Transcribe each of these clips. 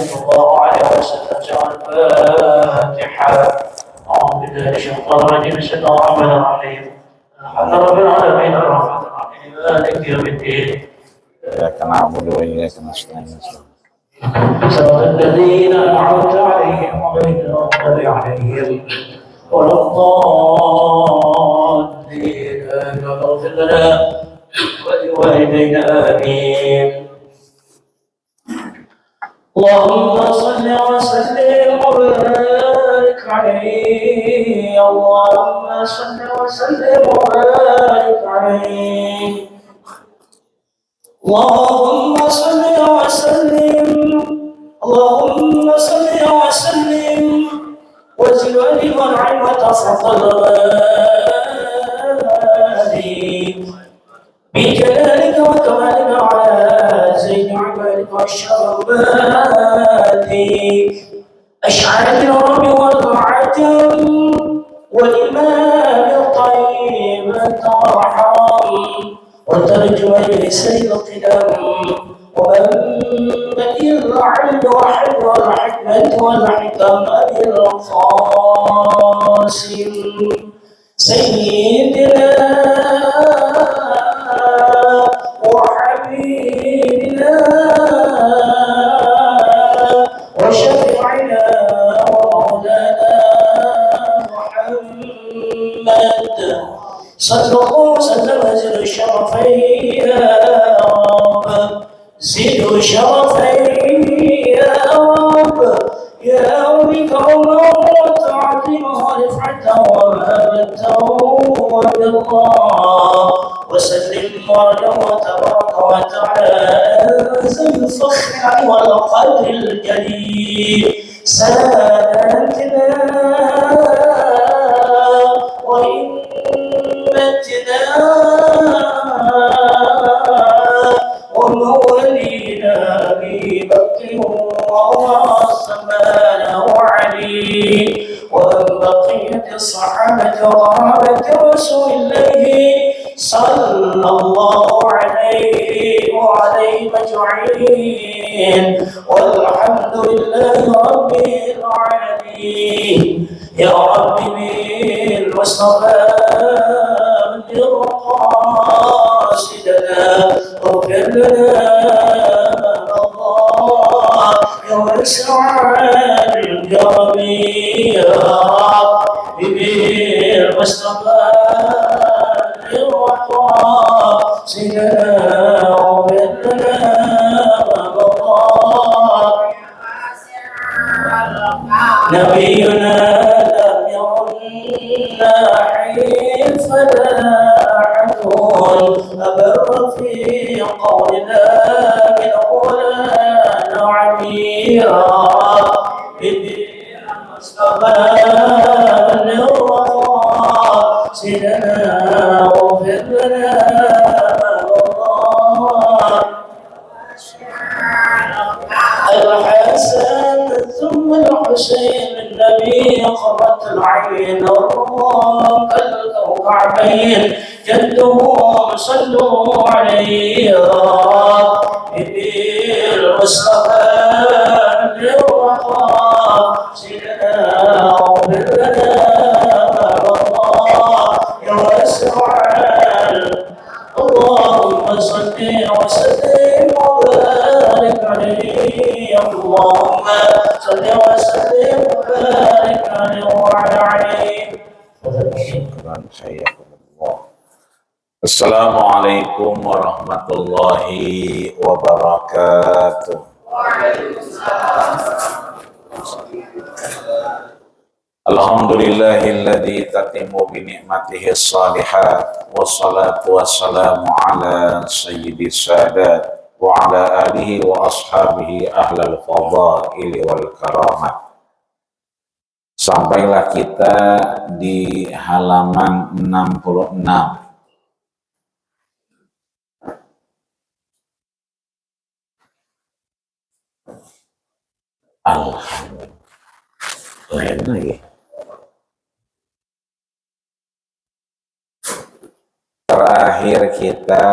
صلى الله عليه وسلم جاء الفاتحة. أعوذ بالله من الشيطان الرجيم. بسم الله الرحمن الرحيم. الحمد لله رب العالمين الرحمن الرحيم مالك يوم الدين. إياك نعبد وإياك نستعين. صراط الذين أنعمت عليهم غير المغضوب عليهم ولا الضالين. اغفر لنا ولوالدينا آمين. اللهم صل وسلم وبارك عليه. اللهم صل وسلم وبارك عليه. اللهم صل وسلم. اللهم صل وسلم وزد وانعم وتفضل بجلالك وكمالك على زين عبادك والشربات أشعرت الرب والعتم والإمام الطيب الترحم وترجمة لسيد القدم ومنبت العلم والحكمة والحكم أبي القاسم سيدنا وحبيبنا وشفيعنا ومولانا محمد صلى الله وسلم. زد الشرفين يا رب، زد الشرفين يا رب، يا رب كرما وتعظيما ورفعة ومهابة ورضا وسلم وردا وتبارك وتعالى انزل الفخر والقدر الجليل سادتنا وإمتنا ومولينا أبي بكر وعثمان وعلي وبقية الصحابة وقرابة رسول الله صلى الله عليه وعليهم أجمعين والحمد لله رب العالمين. يا رب بالمصطفى قاصدنا اغفر لنا الله يا واسع الكرم. يا رب بالمصطفى قاصدنا اغفر لنا الله. نبينا لم يرنا حيفنا أحد أبر في قولنا من أولانا عليا بالمصطفى الرضا سيدنا واغفر لنا الحسن ثم الحسين النبي قرة العين الروم كالكوكبين جدهم صلوا عليه بالمصطفى الرضا سيدنا واغفر لنا الله يا واسع. اللهم صل وسلم وبارك عليه. اللهم صل وسلم وبارك عليه وعلى عليه. Assalamualaikum warahmatullahi wabarakatuh. Alhamdulillahilladzi tatimmu bi ni'matihi shalihat wassalatu wassalamu ala sayyidis sadat wa ala alihi wa ashabihi ahlal fadaili wal karamah. Sampailah kita di halaman 66. Alhamdulillah. Lain lagi. Terakhir kita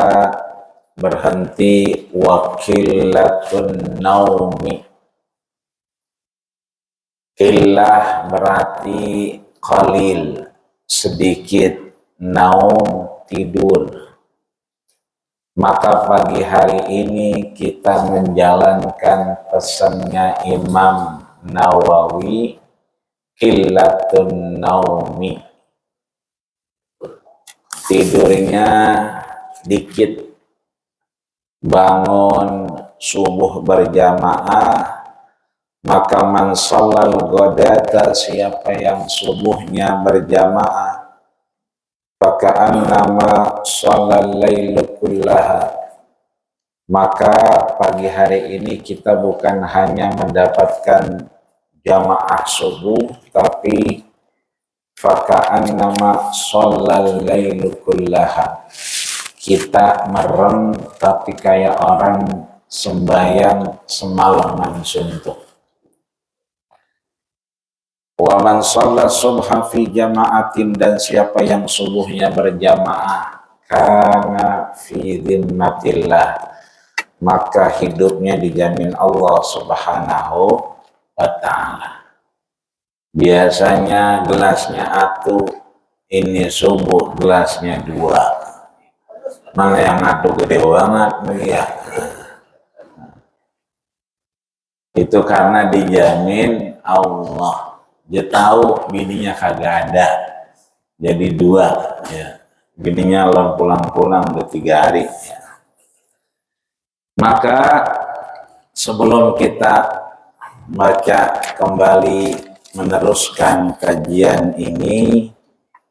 berhenti wakilatun naumi Qillah berarti qalil, sedikit, naum, tidur. Maka pagi hari ini kita menjalankan pesannya Imam Nawawi, qillatun naumi, tidurnya dikit, bangun subuh berjamaah. Maka man shallal ghadata, siapa yang subuhnya berjamaah, faka'annama shallal lailu kullaha, maka pagi hari ini kita bukan hanya mendapatkan jamaah subuh, tapi faka'annama shallal lailu kullaha, kita merem tapi kayak orang sembahyang semalaman suntuk. Wa man shalla subha fi jama'atin, dan siapa yang subuhnya berjamaah, kana fi dhimmatillah, maka hidupnya dijamin Allah Subhanahu wa ta'ala. Biasanya gelasnya atu, ini subuh gelasnya 2. Mana yang atu gede banget ya. Itu karena dijamin Allah. Dia tahu bininya kagak ada, jadi 2 ya. Bininya pulang-pulang udah 3 hari ya. Maka sebelum kita baca kembali meneruskan kajian ini,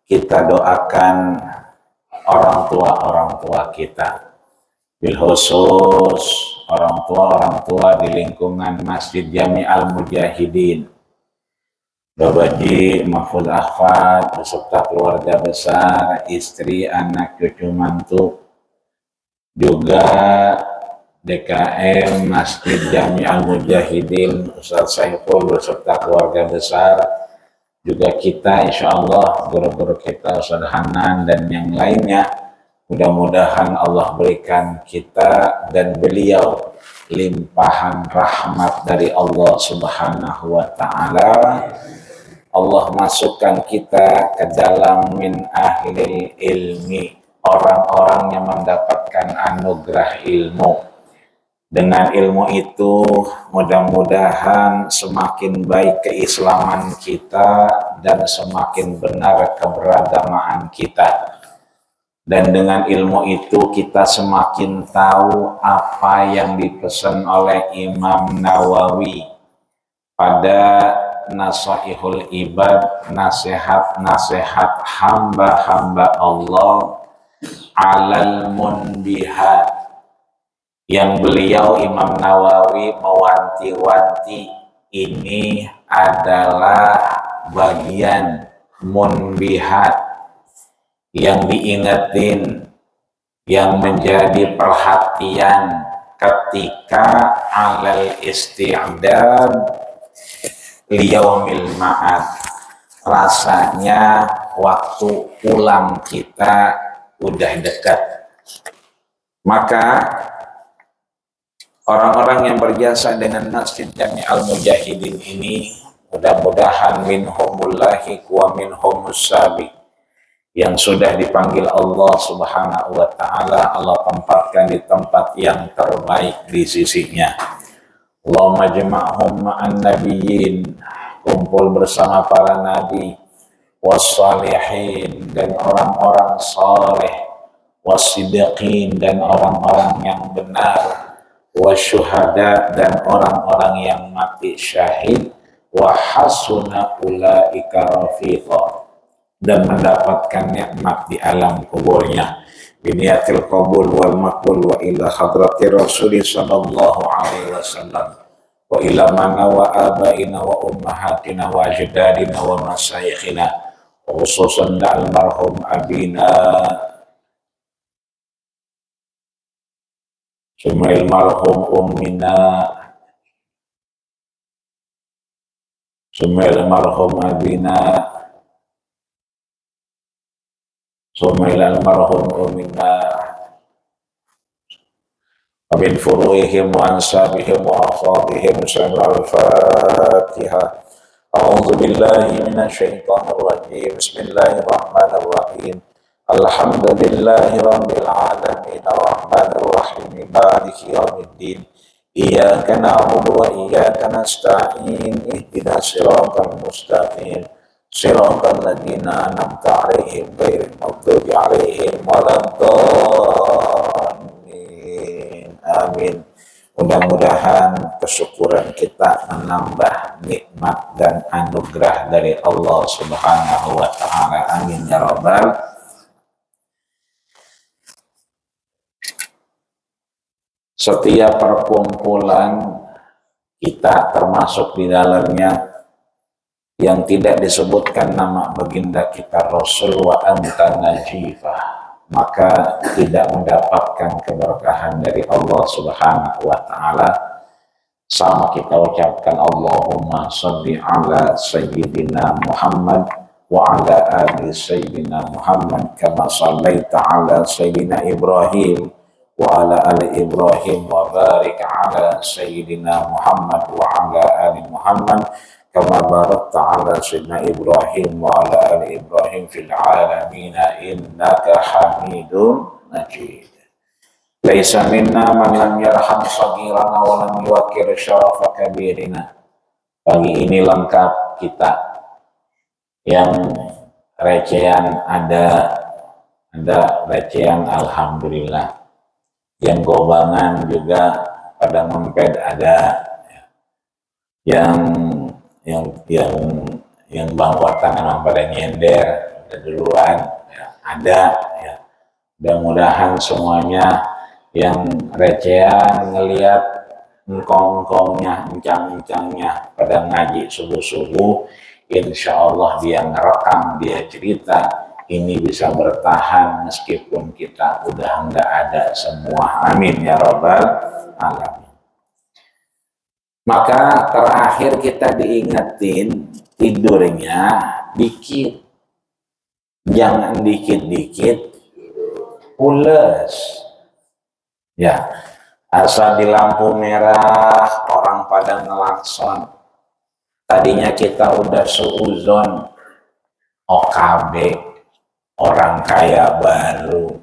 kita doakan orang tua kita, bil khusus orang tua di lingkungan Masjid Jami Al-Mujahidin, Bapak Haji Mahfud Ahfad beserta keluarga besar, istri, anak, cucu, mantu, juga DKM Masjid Jami Al-Mujahidin Ustaz Saiful beserta keluarga besar, juga kita insya Allah, guru-guru kita Ustaz Hanan dan yang lainnya. Mudah-mudahan Allah berikan kita dan beliau limpahan rahmat dari Allah Subhanahu wa ta'ala. Allah masukkan kita ke dalam min ahli ilmi, orang-orang yang mendapatkan anugerah ilmu. Dengan ilmu itu mudah-mudahan semakin baik keislaman kita dan semakin benar keberagamaan kita. Dan dengan ilmu itu kita semakin tahu apa yang dipesan oleh Imam Nawawi pada Nasaihul Ibad, nasihat-nasihat hamba-hamba Allah alal munbihat, yang beliau Imam Nawawi mewanti-wanti ini adalah bagian munbihat yang diingetin, yang menjadi perhatian ketika alal isti'dad liyaumil ma'ad, rasanya waktu pulang kita udah dekat. Maka orang-orang yang berjasa dengan Masjid Jami Al-Mujahidin ini mudah-mudahan minhumullahi wa minhumus sabiq, yang sudah dipanggil Allah Subhanahu wa ta'ala, Allah tempatkan di tempat yang terbaik di sisinya. Allahumma jama'hum ma'an nabiyyin, kumpul bersama para nabi, wassalihin, dan orang-orang saleh, wassidiqin, dan orang-orang yang benar, wasyuhada, dan orang-orang yang mati syahid, wa hasuna ulaika rafiqa, dan mendapatkan nikmat di alam kuburnya. Biniatil qabul wal maqbul wa ila hadrati Rasul sallallahu alaihi wasallam wa ila mana wa abaina wa ummahatina wa ajdadina wa masyayikhina, khususan almarhum abina Sumail marhum ummina, Sumail marhum abina, Sumail almarhum ummina, min furu'ihim wa ansabihim wa afadihim. Al-Fatiha. A'udzu billahi minasyaitonir rajim. Bismillahirrahmanirrahim. Alhamdulillahi rabbil alamin arrahmanir rahim maliki yaumiddin. Iyyaka na'budu wa iyyaka nasta'in ihdinas siratal mustaqim siratal ladzina an'amta 'alaihim ghairil maghdubi 'alaihim waladdallin. Amin. Mudah-mudahan kesyukuran kita menambah nikmat dan anugerah dari Allah Subhanahu wa Ta'ala. Amin ya Rabbal. Setiap perkumpulan kita termasuk di dalamnya yang tidak disebutkan nama baginda kita Rasul wa anta najifah, maka tidak mendapatkan keberkahan dari Allah Subhanahu wa Ta'ala. Sama kita ucapkan Allahumma sholli ala sayyidina Muhammad wa ala ali sayyidina Muhammad kama shallaita ala sayyidina Ibrahim wa ala ali Ibrahim wa barik ala sayyidina Muhammad wa ala ali Muhammad kama barakta ala sayyidina Ibrahim wa ala ali Ibrahim fil alamin innaka Hamidum Majid. Laisa minna man lam yarham saghirana wa lam yuwaqqir syarafa kabirina. Pagi ini lengkap kita. Yang recehan ada recehan alhamdulillah. Yang gobangan juga pada memped ada. Yang bangkuatan memang pada nyender duluan ya, ada ya. Mudah-mudahan semuanya yang recehan ngelihat engkong-engkongnya, encang-encangnya pada ngaji subuh-subuh, insya Allah dia ngerekam, dia cerita, ini bisa bertahan meskipun kita udah nggak ada semua. Amin ya Rabbal alamin. Maka terakhir kita diingetin tidurnya dikit, jangan dikit-dikit pules. Ya, asal di lampu merah orang pada ngelakson. Tadinya kita udah seuzon OKB, orang kaya baru,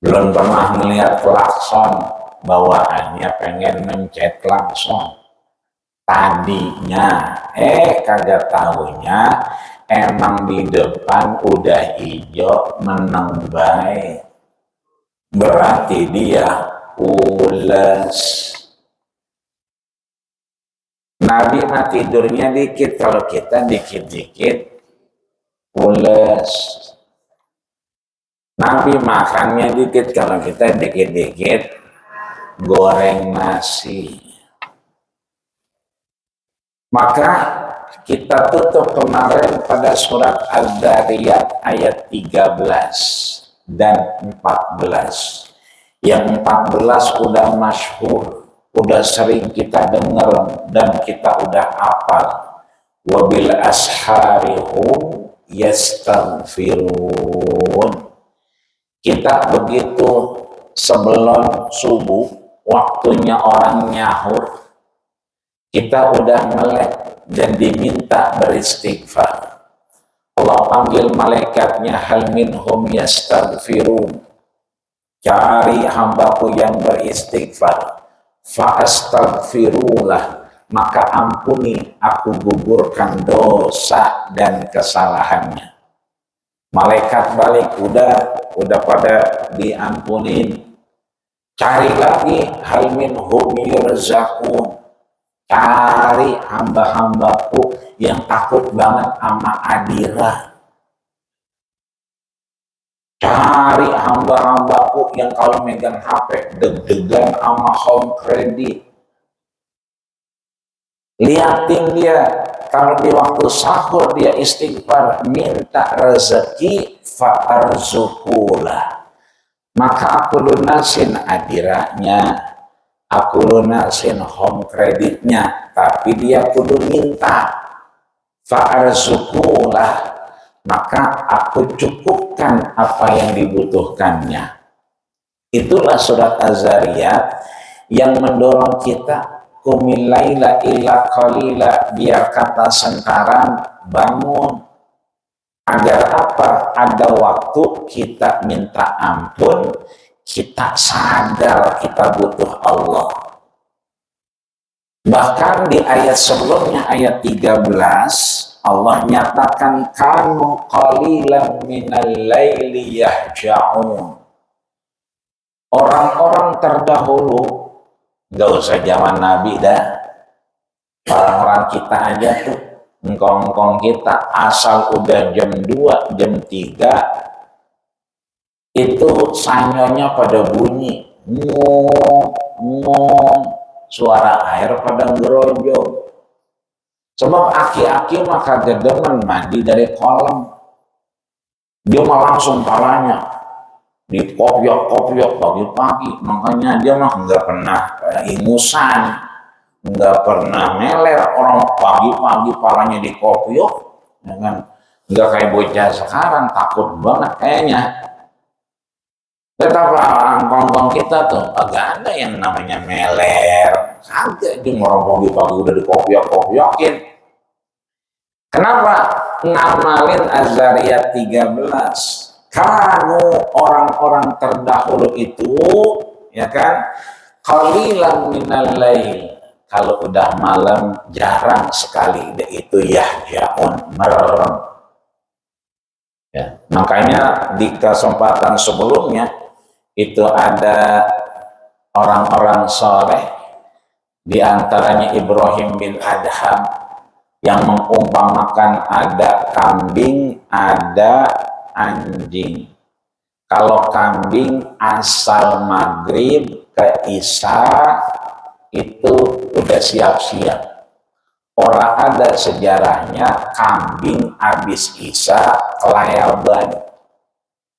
belum pernah melihat klakson. Bawaannya pengen mencet langsung. Tadinya kagak tahunya emang di depan udah hijau meneng baik, berarti dia pules. Nabi mah tidurnya dikit, kalau kita dikit-dikit pules. Nabi makannya dikit, kalau kita dikit-dikit goreng nasi. Maka kita tutup kemarin pada surat Az-Zariyat ayat 13 dan 14. Yang 14 udah masyhur, udah sering kita dengar dan kita udah hafal. Wabil asharihum yastaghfirun. Kita begitu sebelum subuh, waktunya orang nyahur, kita udah melek dan diminta beristighfar. Allah panggil malaikatnya, hal minhum yastaghfirun, cari hambaku yang beristighfar. Fa'astaghfirulah, maka ampuni aku gugurkan dosa dan kesalahannya. Malaikat balik, udah pada diampunin. Cari lagi, hal minhum yurzaqun, cari hamba-hambaku yang takut banget sama adira. Cari hamba-hambaku yang kalau megang HP deg-degan sama home credit. Liatin dia, kalau di waktu sahur dia istighfar, minta rezeki, fa'arzukulah, maka aku lunasin adiranya, aku lunasin home kreditnya, tapi dia kudu minta. Fa'arzukulah, maka aku cukupkan apa yang dibutuhkannya. Itulah surat Az-Zariyat yang mendorong kita qumil laila illa qalila, biar kata sekarang bangun. Agar apa? Ada waktu kita minta ampun, kita sadar kita butuh Allah. Bahkan di ayat sebelumnya, ayat 13, Allah nyatakan kanu qalilan minal laili yahja'un. Orang-orang terdahulu, nggak usah zaman Nabi dah, orang-orang kita aja tuh, engkong-engkong kita, asal udah jam 2, jam 3, itu sanyonya pada bunyi, ngong, suara air pada ngerojok. Sebab aki-aki maka gedemen mandi dari kolam, dia mah langsung palanya dikopiok-kopiok pagi-pagi, makanya dia mah nggak pernah ingusan, nggak pernah meler. Orang pagi-pagi palanya dikopiok, ya kan? Nggak kayak bocah sekarang, takut banget kayaknya. Betapa angkong-angkong kita tuh agak ada yang namanya meler, kagak, dia orang pagi-pagi udah dikopiok-kopiokin. Kenapa? Ngamalin Az-Zariyat 13. Kamu orang-orang terdahulu itu, ya kan, qalilan minal lail, kalau udah malam jarang sekali itu yahja'un, merem. Ya, makanya di kesempatan sebelumnya itu ada orang-orang soleh, di antaranya Ibrahim bin Adham, yang mengumpamakan ada kambing, ada anjing. Kalau kambing asal maghrib ke isya itu udah siap-siap. Orang ada sejarahnya kambing habis isya kelayaban,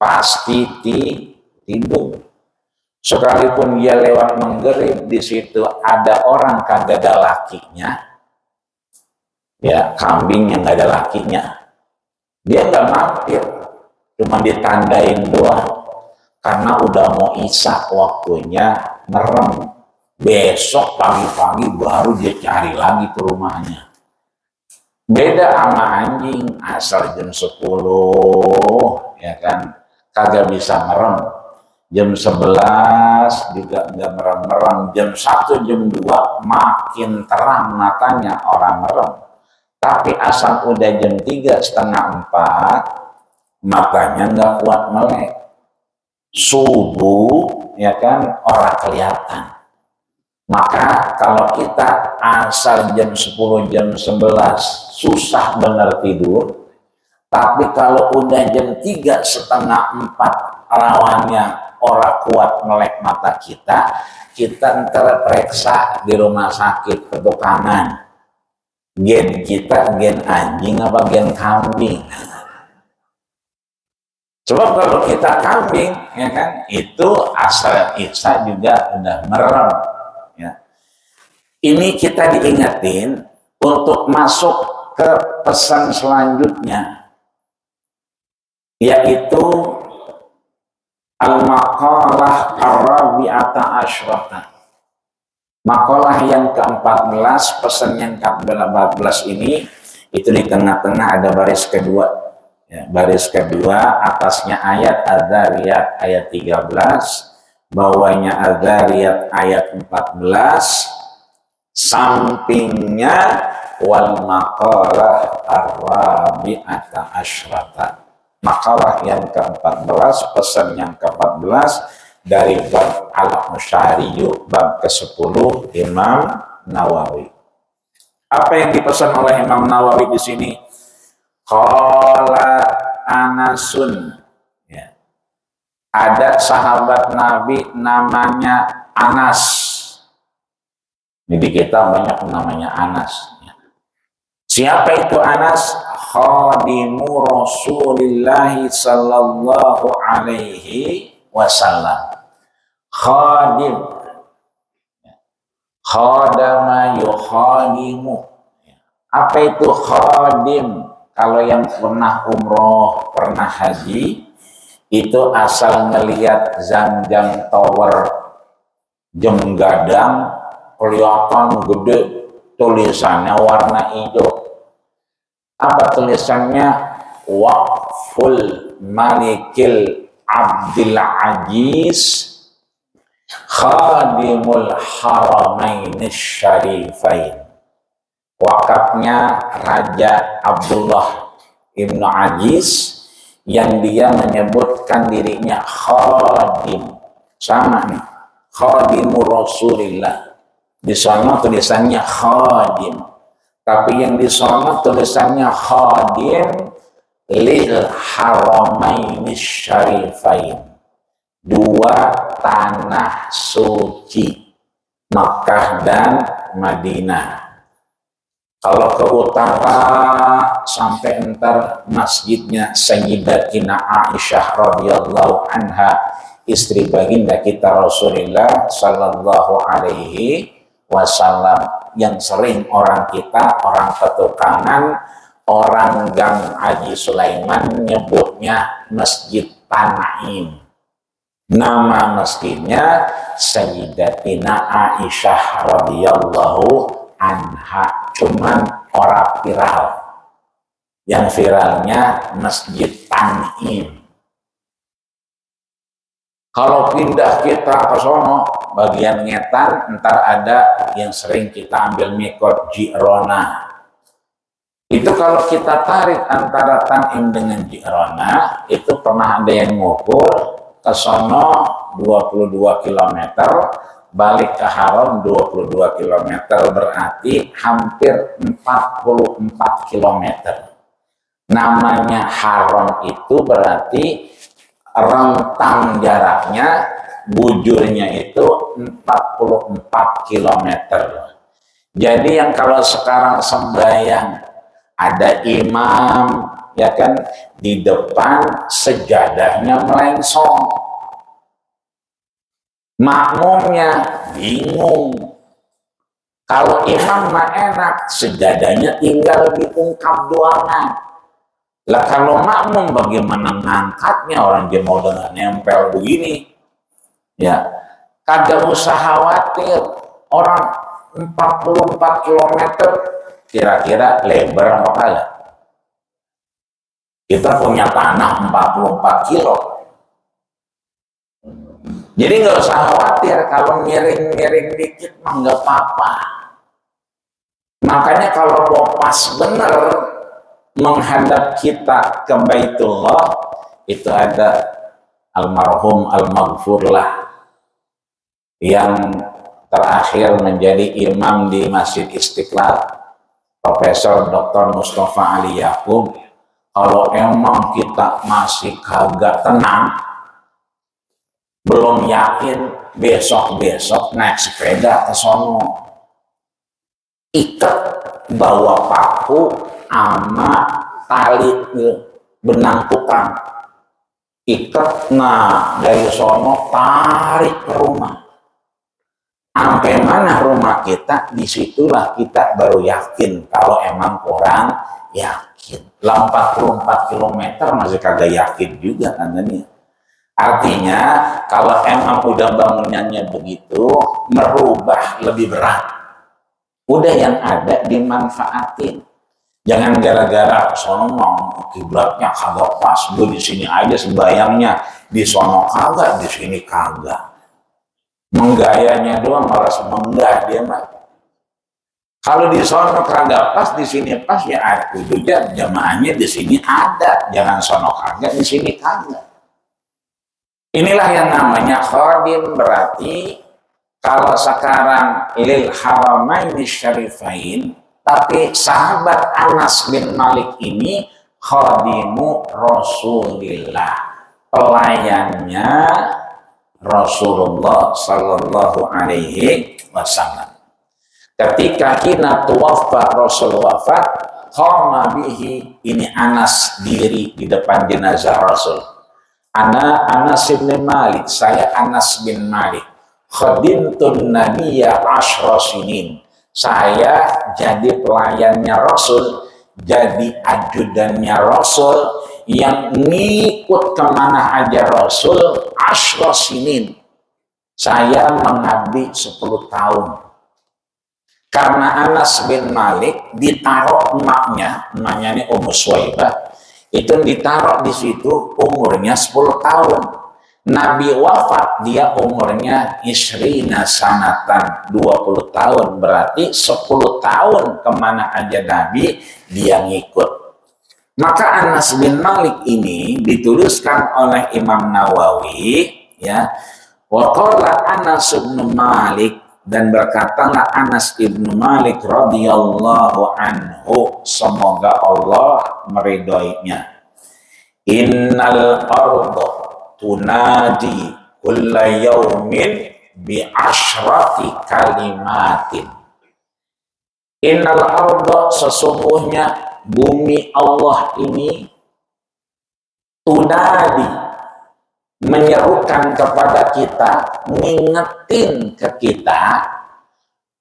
pasti tidur. Sekalipun dia lewat maghrib, di situ ada orang kagak ada lakinya, ya kambing yang gak ada lakinya, dia nggak mampir, cuma ditandain doang, karena udah mau isya waktunya merem. Besok pagi-pagi baru dia cari lagi ke rumahnya. Beda sama anjing, asal jam 10, ya kan, kagak bisa merem. Jam 11 juga nggak merem-merem. Jam 1, jam 2 makin terang matanya orang merem. Tapi asal udah jam 3, setengah 4, matanya nggak kuat melek. Subuh, ya kan, orang kelihatan. Maka kalau kita asal jam 10, jam 11, susah bener tidur. Tapi kalau udah jam 3, setengah 4, lawannya orang kuat melek mata kita, kita ntar periksa di rumah sakit ketukangan. Gen kita gen anjing apa gen kambing? Sebab kalau kita kambing, ya kan, itu asal isya juga udah merem. Ya. Ini kita diingetin untuk masuk ke pesan selanjutnya, yaitu al-maqalah ar-rabi'ata asyrata. Makalah yang ke-14, pesan yang ke-14 ini, itu di tengah-tengah ada baris kedua. Ya, baris kedua, atasnya ayat Az-Zariyat ayat 13, bawahnya Az-Zariyat ayat 14, sampingnya wal maqalah ar-rabi'ata asyrata. Makalah yang ke-14, pesan yang ke-14 dari bab Al-Musyariyu, bab ke-10 Imam Nawawi. Apa yang dipesan oleh Imam Nawawi di sini? Qala Anasun. Ya. Ada sahabat Nabi namanya Anas. Di kita banyak namanya Anas. Ya. Siapa itu Anas? Khadimu Rasulillah sallallahu alaihi wasallam. Khadim, khadama yukhadimu. Apa itu khadim? Kalau yang pernah umroh, pernah haji, itu asal ngelihat Zamzam Tower, Jem Gadang, kelihatan gede, tulisannya warna hijau. Apa tulisannya? Waqful Malikil Abdul Aziz Khadimul Haramain Syarifain. Wakafnya Raja Abdullah Ibnu Aziz yang dia menyebutkan dirinya khadim. Sama nih, khadimur Rasulillah. Di sana tulisannya khadim. Tapi yang di sana tulisannya khadim lil haramain syarifain. Dua tanah suci, Makkah dan Madinah. Kalau ke utara sampai entar masjidnya Sayyidatina Aisyah radhiyallahu anha, istri baginda kita Rasulullah sallallahu alaihi wasallam, yang sering orang kita, orang Petukangan, orang Gang Haji Sulaiman nyebutnya Masjid Tanaim. Nama masjidnya Sayyidatina Aisyah radhiyallahu anha, cuman orang viral. Yang viralnya Masjid Tanaim. Kalau pindah kita ke sono bagian ngetan, ntar ada yang sering kita ambil mikot Jirona. Itu kalau kita tarik antara Tanim dengan Jirona, itu pernah ada yang ngukur ke sono 22 km, balik ke Haram 22 km, berarti hampir 44 km. Namanya Haram itu berarti rentang jaraknya, bujurnya itu 44 km. Jadi yang kalau sekarang sembahyang ada imam, ya kan, di depan sejadahnya melengsong, makmumnya bingung. Kalau imam mah enak, sejadahnya tinggal diungkap doangan. Lah kalau makmum bagaimana ngangkatnya, orang dia mau dengan nempel begini, ya kagak usah khawatir. Orang 44 km kira-kira lebar apa kagak? Kita punya tanah 44 kilo. Jadi nggak usah khawatir kalau miring-miring dikit mah nggak apa-apa. Makanya kalau mau pas bener menghadap kita ke Baitullah, itu ada almarhum al-maghfurlah yang terakhir menjadi imam di Masjid Istiqlal, Profesor Dr. Mustafa Ali Yaqub. Kalau emang kita masih kagak tenang, belum yakin, besok-besok naik sepeda ke sono, ikat bawa paku ama tali benang tukang, ikat, nah dari sono tarik ke rumah. Sampai mana rumah kita, disitulah kita baru yakin kalau emang kurang yakin. 44 km masih kagak yakin juga katanya. Artinya kalau emang udah bangunannya begitu, merubah lebih berat. Udah yang ada dimanfaatin. Jangan gara-gara sono kiblatnya kagak pas, gue di sini aja sembayangnya, di sono kagak, di sini kagak. Menggayanya doang, malah menggah dia mah. Kalau di sono kagak pas, di sini pas, ya kudunya jamaahnya di sini ada, jangan sono kagak, di sini kagak. Inilah yang namanya khadim. Berarti kalau sekarang lil haramaini syarifain, tapi sahabat Anas bin Malik ini khadimu Rasulillah, pelayannya Rasulullah sallallahu alaihi wasallam. Ketika hina tuwaffa Rasul wafat, qama bihi, ini Anas diri di depan jenazah Rasul. Anas bin Malik, saya Anas bin Malik, khadimtun nabiyya 10 sinin. Saya jadi pelayannya Rasul, jadi ajudannya Rasul, yang ngikut kemana aja Rasul 10 sinin. Saya mengabdi 10 tahun. Karena Anas bin Malik ditaruh emaknya ini Ummu Suwaibah, itu ditaruh di situ umurnya 10 tahun. Nabi wafat dia umurnya isrina sanatan, 20 tahun. Berarti 10 tahun kemana aja Nabi dia ngikut. Maka Anas bin Malik ini dituliskan oleh Imam Nawawi, ya. Wa qala Anas bin Malik, dan berkatalah Anas bin Malik radhiyallahu anhu, semoga Allah meridhoinya. Innal arda tunadi kulla yaumin bi asyrati kalimatin. Innal arda, sesungguhnya bumi Allah ini, tunadi, menyerukan kepada kita, ngingetin ke kita,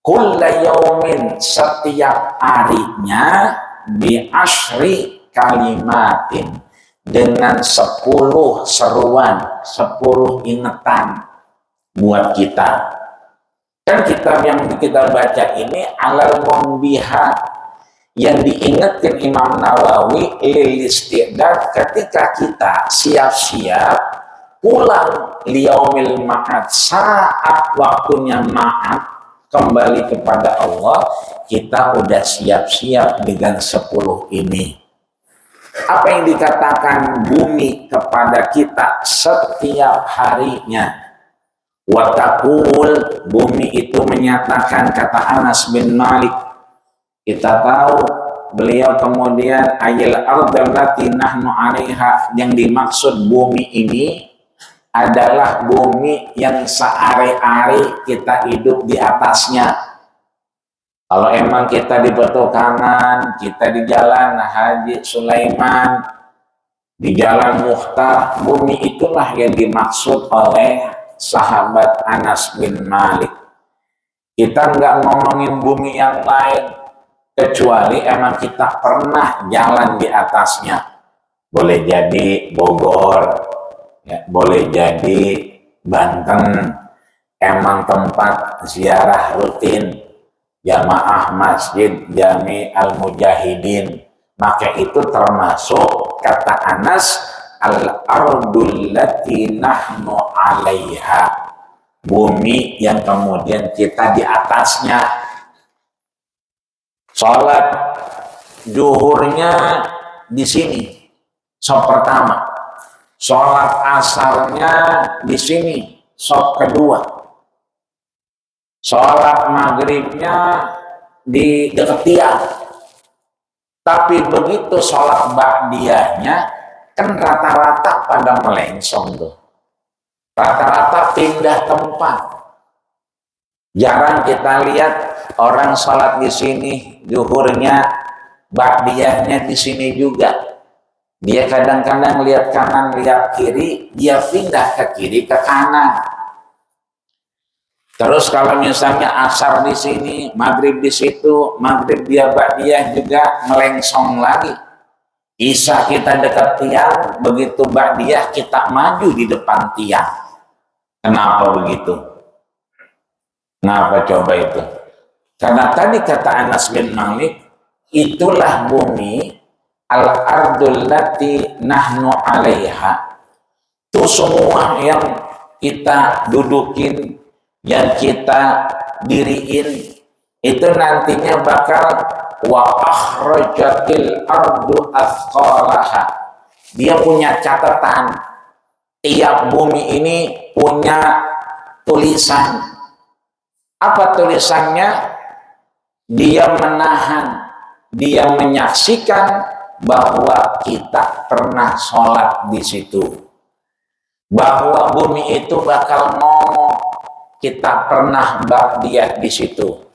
kulla yaumin, setiap harinya, bi asyri kalimatin, dengan 10 seruan, 10 ingetan buat kita. Kan kitab yang kita baca ini alal munbiha, yang diingatkan Imam Nawawi lil istidad, ketika kita siap-siap pulang liyaumil ma'ad, saat waktunya ma'ad, kembali kepada Allah, kita udah siap-siap dengan 10 ini. Apa yang dikatakan bumi kepada kita setiap harinya? Watakul, bumi itu menyatakan, kata Anas bin Malik, kita tahu beliau kemudian ayil ardallati nahnu 'alaiha, yang dimaksud bumi ini adalah bumi yang sehari-hari kita hidup di atasnya. Kalau emang kita di Petukangan, kita di Jalan Haji Sulaiman, di Jalan Mukhtar, bumi itulah yang dimaksud oleh sahabat Anas bin Malik. Kita nggak ngomongin bumi yang lain, kecuali emang kita pernah jalan di atasnya. Boleh jadi Bogor, ya, boleh jadi Banten, emang tempat ziarah rutin jamaah Masjid Jami Al-Mujahidin, maka itu termasuk, kata Anas, al-ardul lati nahnu 'alaiha, bumi yang kemudian kita di atasnya. Sholat zuhurnya di sini, sop pertama. Sholat asarnya di sini, sop kedua. Sholat maghribnya di dekat tiang. Tapi begitu sholat ba'diyahnya, kan rata-rata pada melengsong tuh. Rata-rata pindah tempat. Jarang kita lihat orang sholat di sini, zuhurnya, ba'diyahnya di sini juga. Dia kadang-kadang lihat kanan, lihat kiri, dia pindah ke kiri, ke kanan. Terus kalau misalnya asar di sini, maghrib di situ, maghrib dia ba'diyah juga melengsong lagi. Isya kita dekat tiang, begitu ba'diyah kita maju di depan tiang. Kenapa begitu? Kenapa coba itu? Karena tadi kata Anas bin Malik, itulah bumi al-ardul lati nahnu 'alaiha. Itu semua yang kita dudukin, yang kita diriin, itu nantinya bakal wa akhrajatil ardu athqalaha. Dia punya catatan, tiap bumi ini punya tulisan. Apa tulisannya? Dia menahan, dia menyaksikan bahwa kita pernah sholat di situ, bahwa bumi itu bakal ngomong kita pernah ba'diyah di situ.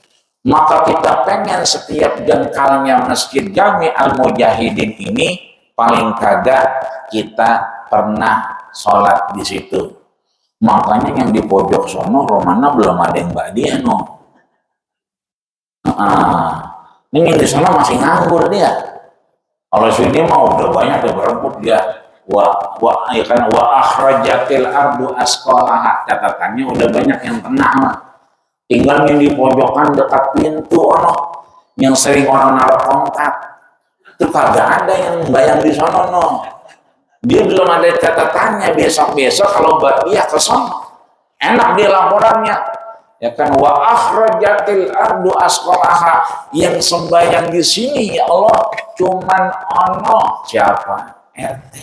Maka kita pengen setiap jengkalnya Masjid Jami Al-Mujahidin ini, paling kagak kita pernah sholat di situ. Makanya yang di pojok sono Romana belum ada yang ba'diyah, no. Ini di sana masih nganggur dia. Kalau sini mau udah banyak yang berebut dia. Ya kan, wa akhrajatil ardu asqalaha, catatannya udah banyak yang tenang. tinggalnya di pojokan dekat pintu yang sering orang naruh tongkat. Itu kagak ada yang bayang di sono Dia belum ada catatannya besok-besok kalau dia ke sono. Enak dia laporannya. Ya kan, wa akhrajatil ardu asqalaha, yang sembahyang di sini ya Allah cuman siapa? RT.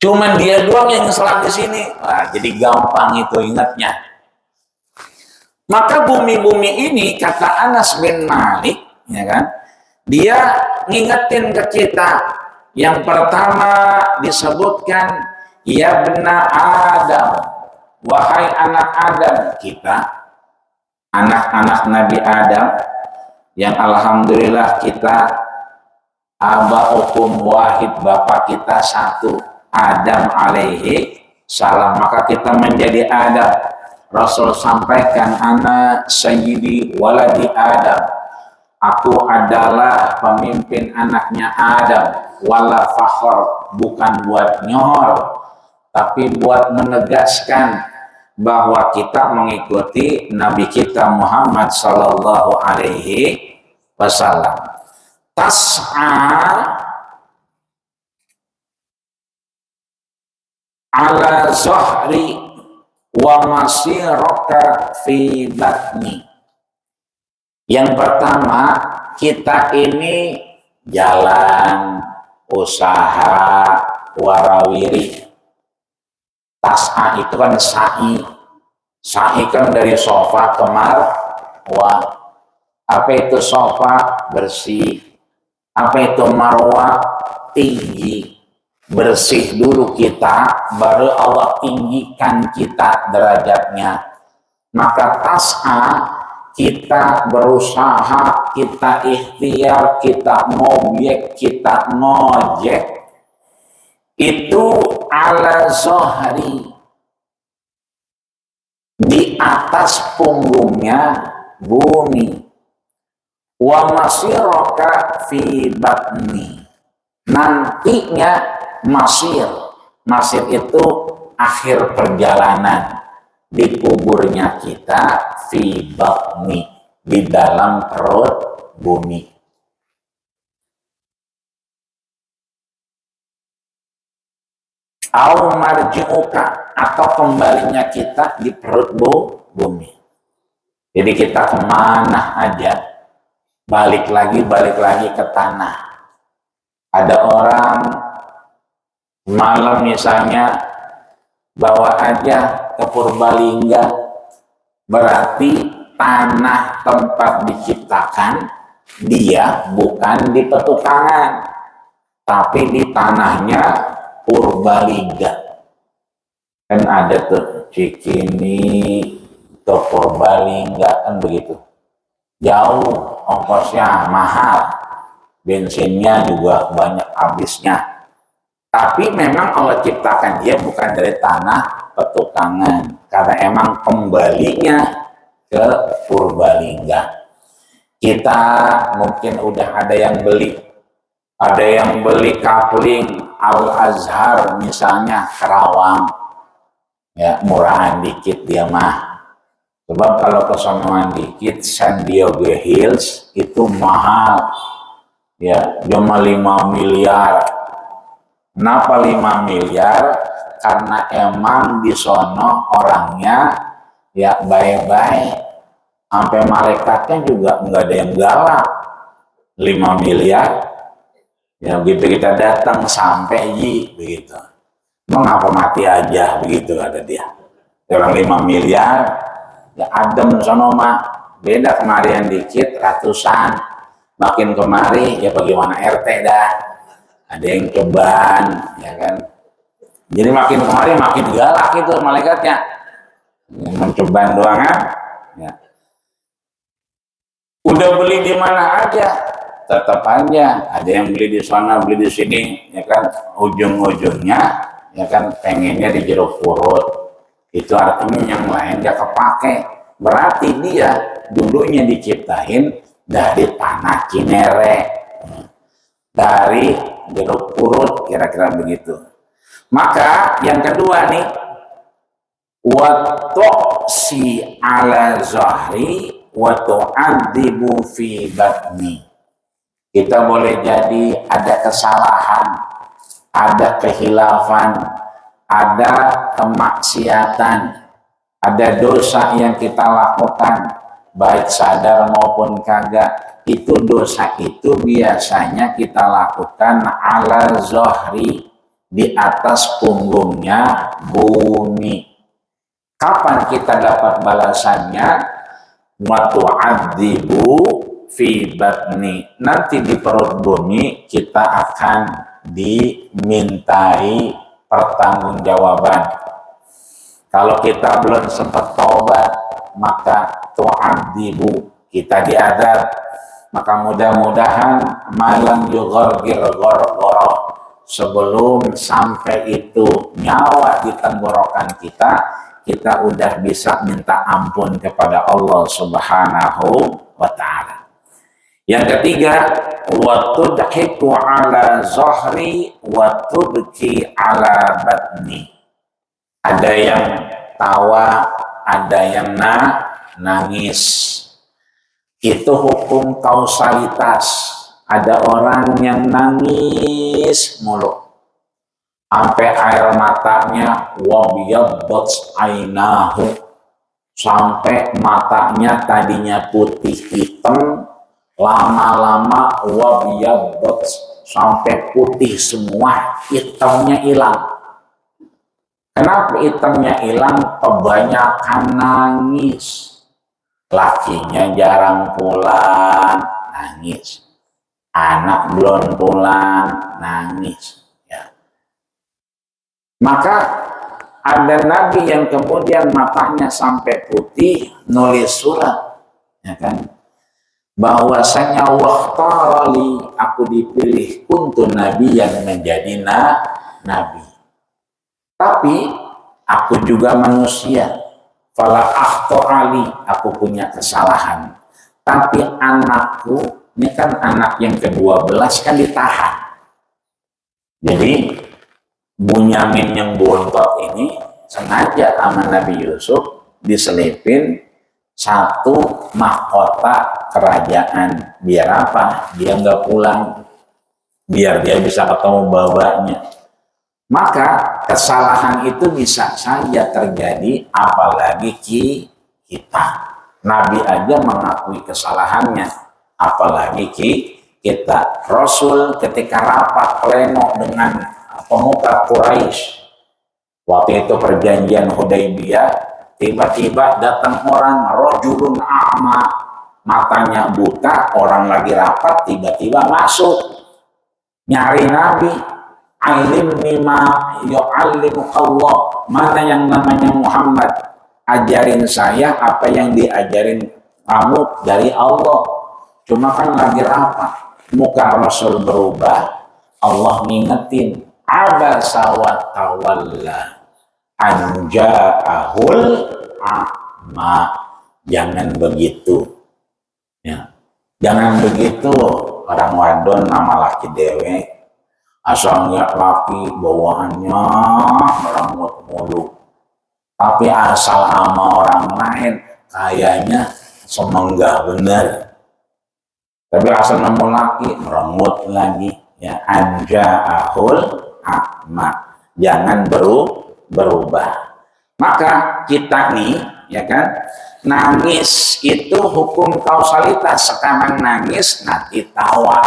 Cuman dia doang yang sholat di sini. Wah, jadi gampang itu ingatnya. Maka bumi-bumi ini kata Anas bin Malik, ya kan? Dia ngingetin ke kita. Yang pertama disebutkan, ya benar Adam, wahai anak Adam, kita anak-anak Nabi Adam yang alhamdulillah kita abaukum wahid, bapak kita satu, Adam alaihi salam, maka kita menjadi Adam. Rasul sampaikan, ana sayyidi waladi Adam, aku adalah pemimpin anaknya Adam, wala fakhr, bukan buat nyor, tapi buat menegaskan bahwa kita mengikuti Nabi kita Muhammad sallallahu alaihi wasallam. Tas'a ala zahri wa masiraka fi batni. Yang pertama, kita ini jalan, usaha, warawiri. Tas'a itu kan sa'i. Sa'i kan dari sofa ke marwah. Apa itu sofa? Bersih. Apa itu marwah? Tinggi. Bersih dulu kita, baru Allah tinggikan kita derajatnya. Maka tas'a, kita berusaha, kita ikhtiar, kita ngobjek, kita ngojek, itu ala zohri, di atas punggungnya bumi. Wa masiraka fi batni, nantinya masir itu akhir perjalanan, di kuburnya kita, fi batni, di dalam perut bumi. Au marji'uka, atau kembalinya kita di perut bumi. Jadi kita kemana aja, balik lagi ke tanah. Ada orang malam misalnya bawa aja ke Purbalingga, berarti tanah tempat diciptakan dia bukan di petukangan, tapi di tanahnya Purbalingga. Kan ada tuh Cikini ke Purbalingga, kan begitu. Jauh, ongkosnya mahal, bensinnya juga banyak habisnya. Tapi memang Allah ciptakan dia bukan dari tanah petukangan, karena emang kembalinya ke Purbalingga. Kita mungkin udah ada yang beli kapling Al-Azhar misalnya, Kerawang, ya murahan dikit dia mah. Sebab kalau kesonoan dikit, San Diego Hills itu mahal, ya cuma 5 miliar. Kenapa 5 miliar? Karena emang di sono orangnya ya baik-baik, sampai malaikatnya juga nggak ada yang galak. 5 miliar, ya begitu kita datang sampai begitu, mengapa mati aja begitu kata dia. Orang 5 miliar, ya adem sono mah, beda kemarian dikit ratusan, makin kemari ya bagaimana RT dah. Ada yang cobaan, ya kan. Jadi makin kemari makin galak itu malaikatnya. Mencobaan doang kan. Ya. Udah beli di mana aja, tetap aja ada yang beli di sana, beli di sini, ya kan. Ujung-ujungnya, ya kan, pengennya di jeruk purut. Itu artinya yang lain gak kepake. Berarti dia dulunya diciptain dari tanah Cinere, dari jeruk purut, kira-kira begitu. Maka yang kedua nih, wa tu'si ala zahri wa tu'adzibu fi batni. Kita boleh jadi ada kesalahan, ada kehilafan, ada kemaksiatan, ada dosa yang kita lakukan, baik sadar maupun kagak. Itu dosa itu biasanya kita lakukan ala zahri, di atas punggungnya bumi. Kapan kita dapat balasannya? Wa tu'adzibu fi batni, nanti di perut bumi kita akan dimintai pertanggungjawaban. Kalau kita belum sempat taubat, maka tu'adzibu, kita diadab. Maka mudah-mudahan malam yughargir gharghara, sebelum sampai itu nyawa di tenggorokan kita, kita udah bisa minta ampun kepada Allah Subhanahu wa ta'ala. Yang ketiga, wa tudhiku ala zahri wa tubki ala batni. Ada yang tawa, ada yang nangis. Itu hukum kausalitas. Ada orang yang nangis mulu, sampai air matanya wabiyaddat ainahu, sampai matanya tadinya putih hitam, lama-lama wabiyaddat, sampai putih semua, hitamnya hilang. Kenapa hitamnya hilang? Kebanyakan nangis. Lakinya jarang pulang, nangis. Anak belum pulang, nangis. Ya. Maka ada nabi yang kemudian matanya sampai putih, nulis surat, ya kan? Bahwasanya waqtarali, aku dipilih untuk nabi yang menjadi nabi. Tapi aku juga manusia. Fala akhtarali, aku punya kesalahan. Tapi anakku, ini kan anak yang ke-12 kan ditahan. Jadi Bunyamin yang bontot ini sengaja sama Nabi Yusuf diselipin satu mahkota kerajaan. Biar apa? Dia nggak pulang. Biar dia bisa ketemu babanya. Maka kesalahan itu bisa saja terjadi, apalagi kita. Nabi aja mengakui kesalahannya, apalagi kita. Rasul ketika rapat pleno dengan pemuka Quraisy, waktu itu perjanjian Hudaybiyah, tiba-tiba datang orang rajulun a'ma, matanya buta, orang lagi rapat, tiba-tiba masuk nyari Nabi. Alimni ma yu'allimuka Allah, mana yang namanya Muhammad, ajarin saya apa yang diajarin kamu dari Allah. Cuma kan lagi rapat, muka Rasul berubah. Allah ngingetin, abasa wa tawalla an ja'ahul a'ma. Jangan begitu, ya. Jangan begitu, orang wadon nama laki dewe, asal nggak laki bawaannya merangkut mulu, tapi asal sama orang lain kayaknya semenggah bener, tapi asal nemu laki merangkut lagi. Ya, anja'ahul a'ma, jangan berubah. Maka kita nih, ya kan, nangis itu hukum kausalitas. Sekarang nangis, nanti tawa.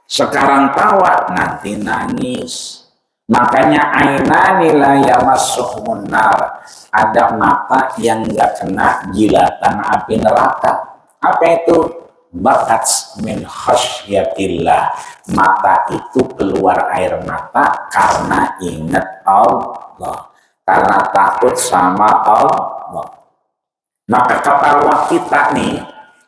Sekarang tawa, nanti nangis. Makanya ainani la yamassuhun nar, ada mata yang gak kena jilatan api neraka. Apa itu? Bakat min khasyatillah, mata itu keluar air mata karena ingat Allah, karena takut sama Allah. Maka kepala kita nih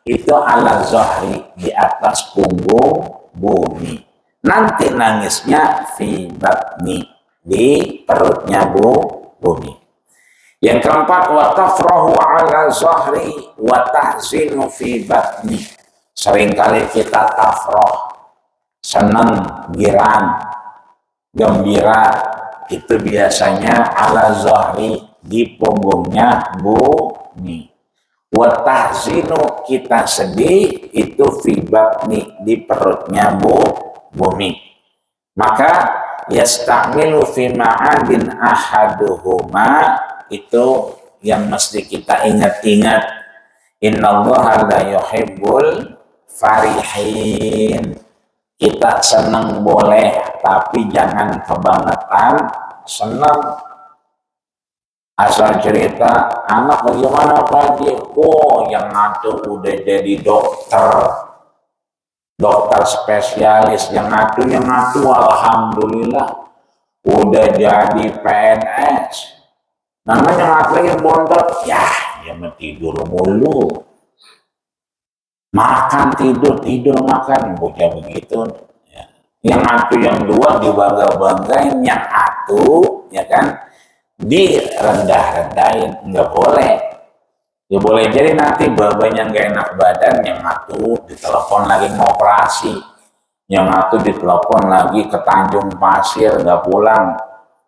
itu ala zahri, di atas punggung bumi. Nanti nangisnya fi batni, di perutnya bumi. Yang keempat, wa tafrahu ala zahri wa tahzinu fi batni. Seringkali kita tafroh, senang, girang, gembira, itu biasanya ala zahri, di punggungnya bumi. Wa tahzinu kita sedih itu fi batni di perutnya bumi. Maka yastamilu fi ma'adin ahaduhuma itu yang mesti kita ingat-ingat. Innallaha la yuhibbul farihin. Kita senang boleh, tapi jangan kebangetan senang. Asal cerita, anak bagaimana Pak Haji? Oh, yang ngatur udah jadi dokter spesialis, yang ngatur alhamdulillah udah jadi PNS. Namanya ngatur yang bontot, ya dia mau tidur mulu. Makan tidur makan, bocah begitu. Ya. Yang ngatur yang dua dibangga-banggain, yang atu, ya kan? Direndah-rendahin, nggak boleh. Ya boleh jadi nanti babanya nggak enak badan, yang ngatur ditelepon lagi mau operasi, yang ngatur ditelepon lagi ke Tanjung Pasir nggak pulang,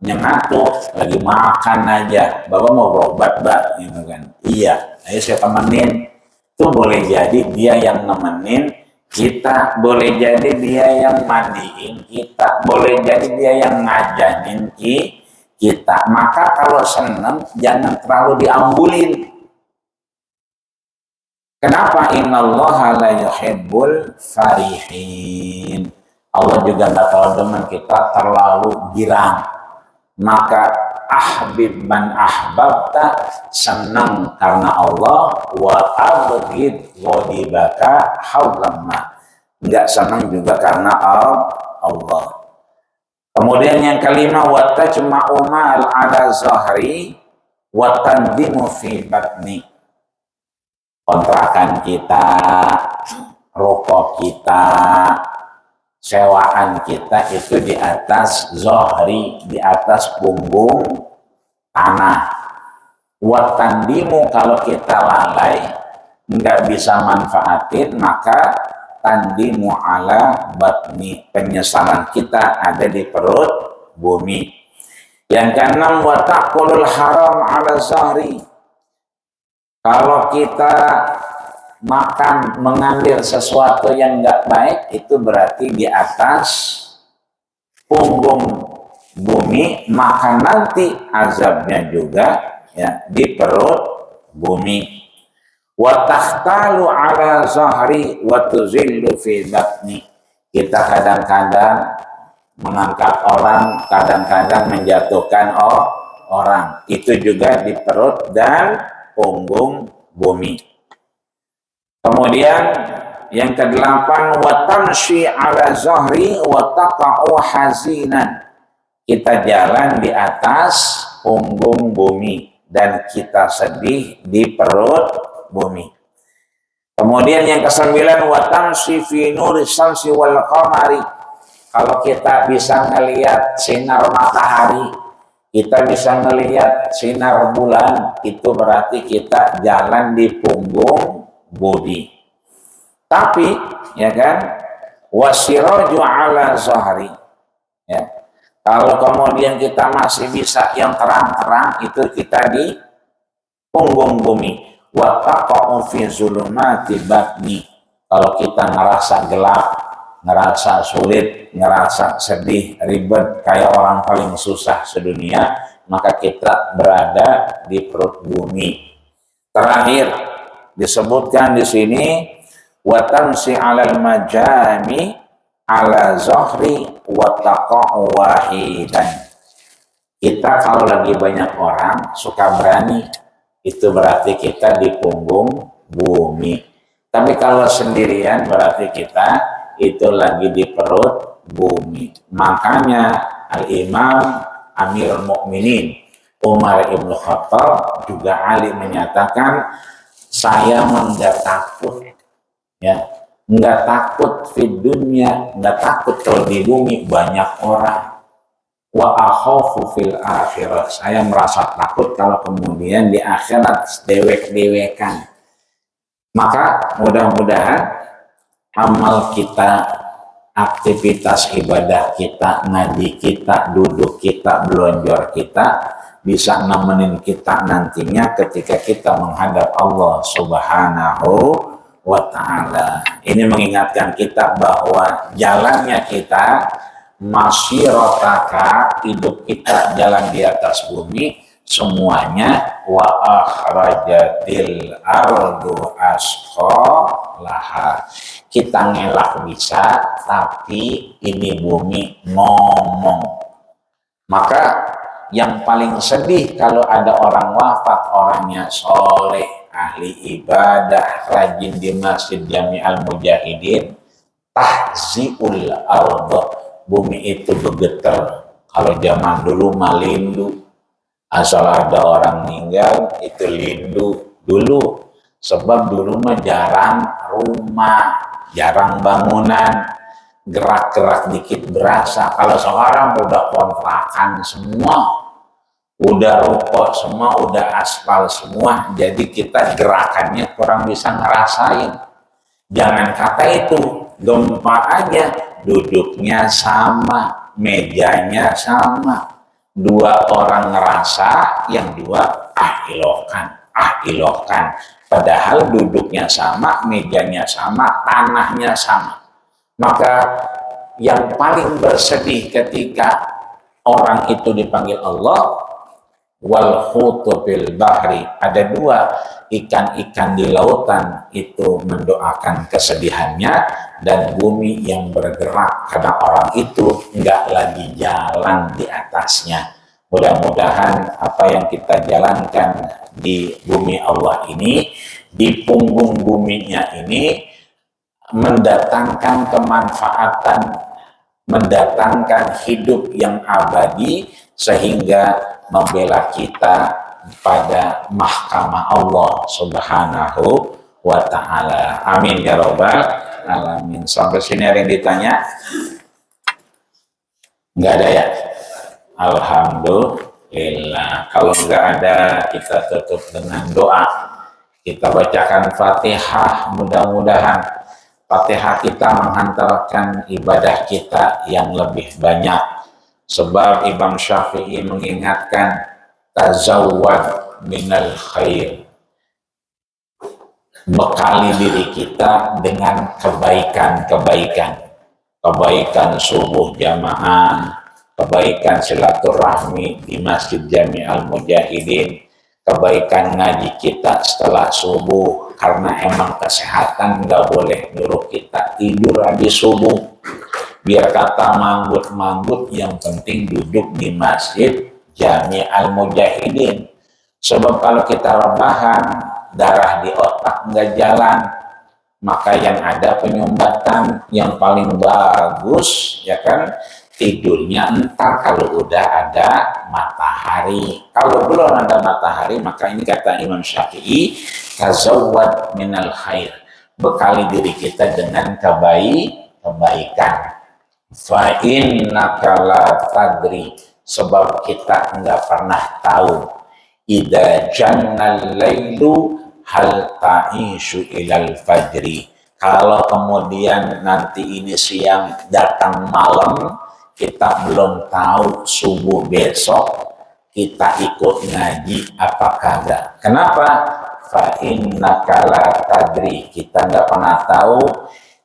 yang ngatur lagi makan aja, bapak mau berobat mbak, gitu kan? Iya, ayo saya temenin. Itu boleh jadi dia yang nemenin kita, boleh jadi dia yang mandiin kita, boleh jadi dia yang ngajanin kita. Maka kalau seneng jangan terlalu diambulin. Kenapa? Innallaha la yuhibbul farihin. Allah juga nggak tahu demen kita terlalu girang. Maka ahbib man ahbabta, senang karena Allah, wa abghid ghadibaka haulamma, nggak senang juga karena Allah. Kemudian yang kelima, wa tajma'u mal ala zahri wa tandimu fi batni. Kontrakan kita, rokok kita, sewaan kita itu di atas zahri, di atas punggung tanah. Wa tandimu, kalau kita lalai nggak bisa manfaatin, maka tandimu ala batni, penyesalan kita ada di perut bumi. Yang keenam, wa taqulul haram ala zahri. Kalau kita makan, mengambil sesuatu yang nggak baik, itu berarti di atas punggung bumi, maka nanti azabnya juga ya di perut bumi. Wa takhtalu ala zahri wa tuzillu fi batni. Kita kadang-kadang mengangkat orang, kadang-kadang menjatuhkan orang. Itu juga di perut dan punggung bumi. Kemudian yang kedelapan, wa tamshi ala zahri wa taqa'u hazinan. Kita jalan di atas punggung bumi dan kita sedih di perut bumi. Kemudian yang kesembilan, wa tamshi fi nuri syamsi wal qamari. Kalau kita bisa melihat sinar matahari, kita bisa melihat sinar bulan, itu berarti kita jalan di punggung bumi. Tapi ya kan, wasiraju ala zahri. Ya. Kalau kemudian kita masih bisa yang terang-terang, itu kita di punggung bumi. Wa taqa'u fi zulumati batni. Kalau kita ngerasa gelap, ngerasa sulit, ngerasa sedih, ribet, kayak orang paling susah sedunia, maka kita berada di perut bumi. Terakhir disebutkan di sini, wa tamsi 'alal majami 'ala zahri wa taqa'u wahidan. Kita kalau lagi banyak orang suka berani, itu berarti kita di punggung bumi. Tapi kalau sendirian berarti kita itu lagi di perut bumi. Makanya Al-Imam Amirul Mukminin Umar ibn Khattab juga Ali menyatakan, saya enggak takut, ya, enggak takut di dunia, enggak takut kalau di bumi banyak orang. Wa akhafu fil akhirah, saya merasa takut kalau kemudian di akhirat dewek-dewekan. Maka mudah-mudahan amal kita, aktivitas ibadah kita, ngaji kita, duduk kita, belonjor kita bisa nemenin kita nantinya ketika kita menghadap Allah Subhanahu wa ta'ala. Ini mengingatkan kita bahwa jalannya kita masih rotaka, hidup kita jalan di atas bumi, semuanya wa akhrajatil ardu asqalaha. Kita ngelak bisa, tapi ini bumi ngomong. Maka yang paling sedih kalau ada orang wafat, orangnya soleh, ahli ibadah, rajin di Masjid Jami'al Mujahidin, tahziul arda, bumi itu bergetar. Kalau zaman dulu mah lindu, asal ada orang meninggal itu lindu dulu, sebab dulu mah jarang rumah, jarang bangunan, gerak-gerak dikit berasa. Kalau sekarang udah kontrakan semua, udah ruko semua, udah aspal semua, jadi kita gerakannya kurang bisa ngerasain. Jangan kata itu, gempa aja, duduknya sama, mejanya sama, dua orang ngerasa, yang dua ilokan, padahal duduknya sama, mejanya sama, tanahnya sama. Maka yang paling bersedih ketika orang itu dipanggil Allah, wal hutu fil bahri, ada dua, ikan-ikan di lautan itu mendoakan kesedihannya, dan bumi yang bergerak karena orang itu nggak lagi jalan di atasnya. Mudah-mudahan apa yang kita jalankan di bumi Allah ini, di punggung buminya ini, mendatangkan kemanfaatan, mendatangkan hidup yang abadi, sehingga membela kita pada mahkamah Allah Subhanahu wa ta'ala. Amin ya rabbal alamin. Sampai sini ada yang ditanya? Enggak ada ya? Alhamdulillah. Kalau enggak ada, kita tutup dengan doa. Kita bacakan Fatihah, mudah-mudahan Fatihah kita menghantarkan ibadah kita yang lebih banyak. Sebab Imam Syafi'i mengingatkan, tazawwad minal khair. Bekali diri kita dengan kebaikan-kebaikan. Kebaikan subuh jamaah, kebaikan silaturahmi di Masjid Jami'al Mujahidin, kebaikan ngaji kita setelah subuh, karena emang kesehatan nggak boleh nyuruh kita tidur habis subuh. Biar kata manggut-manggut, yang penting duduk di Masjid Jami'al Mujahidin. Sebab kalau kita rebahan, darah di otak nggak jalan, maka yang ada penyumbatan. Yang paling bagus ya kan, tidurnya entar kalau udah ada matahari. Kalau belum ada matahari, maka ini kata Imam Syafi'i, tazawwad minal khair, bekali diri kita dengan kebaikan. Fa innaka la tadri, sebab kita enggak pernah tahu, idza jannal lailu hal ta'ishu ilal fajri, kalau kemudian nanti ini siang datang malam, kita belum tahu subuh besok kita ikut ngaji apa kagak. Kenapa? Fa innaka la tadri, kita enggak pernah tahu,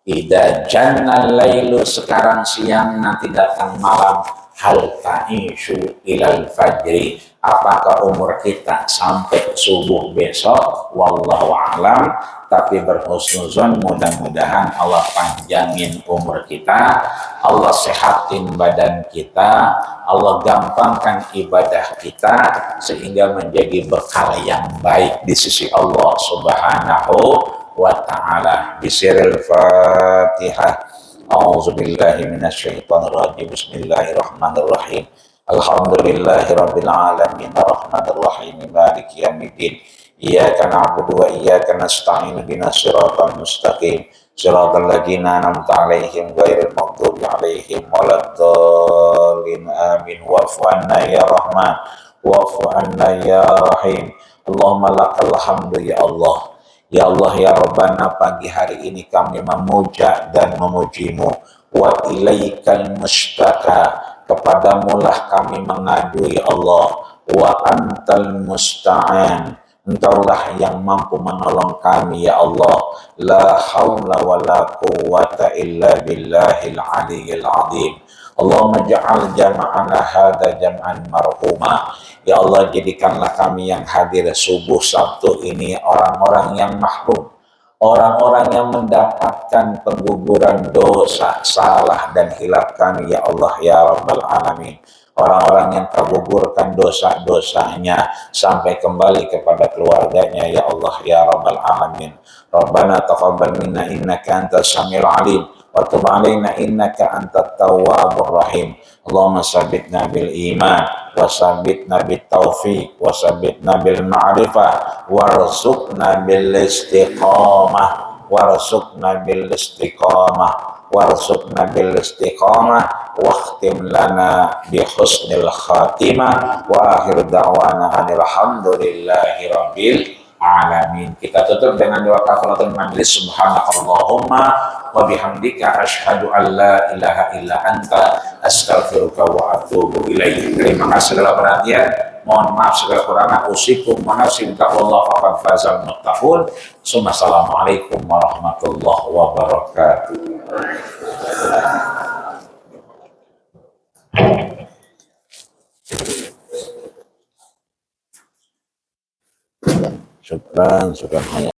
idza jannal lailu, sekarang siang nanti datang malam, hal ta'ishu ilal fajri, apakah umur kita sampai subuh besok? Wallahu a'lam. Tapi berhusnuzon, mudah-mudahan Allah panjangin umur kita, Allah sehatin badan kita, Allah gampangkan ibadah kita, sehingga menjadi bekal yang baik di sisi Allah Subhanahu wa ta'ala. Bisiril Fatihah. A'udzubillahi minasyaitonirrajim. Bismillahirrahmanirrahim. Alhamdulillahi rabbil alamin, arrahmanir rahim, maliki yaumiddin. Iyyaka na'budu wa iyyaka nasta'in, ihdinas siratal mustaqim, siratal ladzina an'amta 'alaihim ghairil maghdubi 'alaihim waladdallin. Amin. Wa'fu 'anna ya Rahman, wa'fu 'anna ya Rahim. Allahumma lakal hamdu ya Allah. Ya Allah ya Rabbana, pagi hari ini kami memuja dan memujimu. Wa ilaikal mustaka, kepadamulah kami mengadu ya Allah. wa antal musta'an. Engkaulah yang mampu menolong kami ya Allah. La haula wa la quwwata illa billahil aliyyil azim. Allahumma ja'al jama'ana hadza jam'an marhuma. Ya Allah, jadikanlah kami yang hadir subuh Sabtu ini orang-orang yang mahrum, orang-orang yang mendapatkan pengguguran dosa, salah dan hilaf kami ya Allah ya Rabbal Alamin. Orang-orang yang tergugurkan dosa-dosanya sampai kembali kepada keluarganya ya Allah ya Rabbal Alamin. Rabbana taqabbal minna innaka antas samiul alim wa tub alaina innaka antat tawwabur rahim. Allahumma sabbitna bil iman wa sabbitna bit taufiq wa sabbitna bil ma'rifah warzuqna bil istiqamah warzuqna bil istiqamah warzuqna bil istiqamah wakhtim lana bi husnil khatimah wa akhir da'wana alhamdulillahi rabbil alamin. Kita tutup dengan doa kafaratul majlis. Subhanakallahumma wa bihamdika asyhadu an la ilaha illa anta astaghfiruka wa atubu ilaik. Terima kasih segala perhatian. Mohon maaf segala kekurangan. Usikum wa nafsi taqwallah faqad fazal muttaqun. Assalamualaikum warahmatullahi wabarakatuh. Syukran.